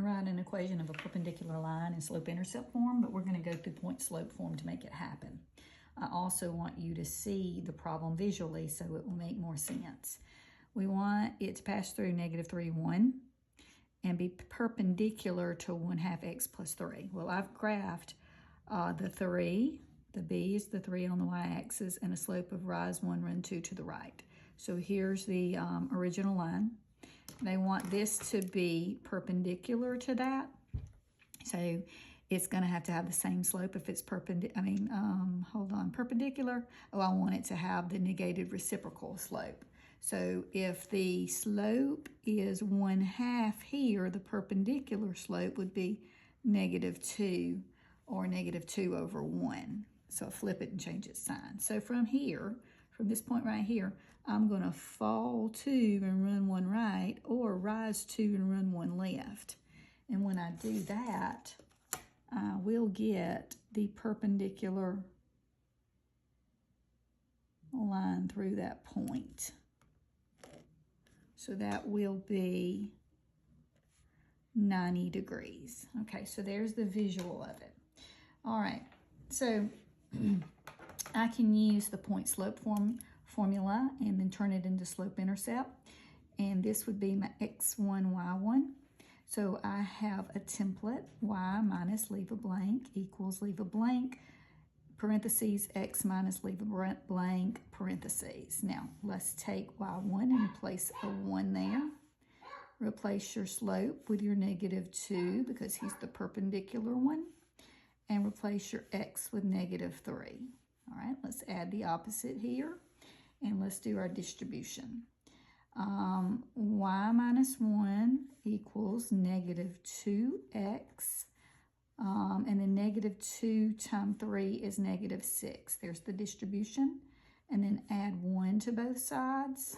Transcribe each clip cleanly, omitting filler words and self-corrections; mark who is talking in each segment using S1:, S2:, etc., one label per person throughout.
S1: to write an equation of a perpendicular line in slope-intercept form, but we're going to go through point-slope form to make it happen. I also want you to see the problem visually so it will make more sense. We want it to pass through -3, 1 and be perpendicular to 1/2 x plus 3. Well, I've graphed the 3, the b is the 3 on the y-axis, and a slope of rise 1, run 2 to the right. So here's the original line. They want this to be perpendicular to that. So it's going to have the same slope if it's perpendicular. Perpendicular. Oh, I want it to have the negated reciprocal slope. So if the slope is 1/2 here, the perpendicular slope would be -2 or -2/1. So flip it and change its sign. So from here, from this point right here, I'm going to fall 2 and run 1 right, or rise 2 and run 1 left. And when I do that, I will get the perpendicular line through that point. So that will be 90 degrees. Okay, so there's the visual of it. All right, so I can use the point-slope formula and then turn it into slope-intercept. And this would be my x1, y1. So I have a template, y minus leave a blank equals leave a blank, parentheses, x minus leave a blank, parentheses. Now, let's take y1 and place a 1 there. Replace your slope with your -2 because he's the perpendicular one. And replace your x with -3. All right, let's add the opposite here. And let's do our distribution. Y minus 1 equals -2x. And then -2 times 3 is -6. There's the distribution. And then add 1 to both sides.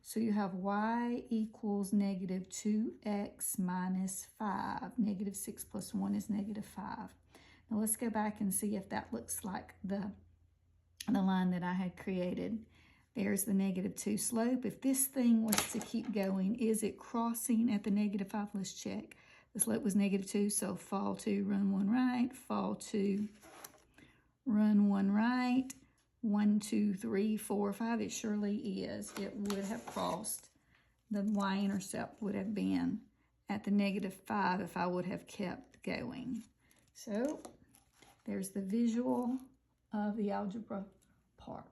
S1: So you have y equals -2x minus 5. -6 plus 1 is -5. Now let's go back and see if that looks like the line that I had created. There's the -2 slope. If this thing was to keep going, is it crossing at the -5? Let's check. The slope was -2, so fall 2, run 1 right, fall 2, run 1 right, 1, 2, 3, 4, 5. It surely is. It would have crossed. The y-intercept would have been at the -5 if I would have kept going. So there's the visual of the algebra part.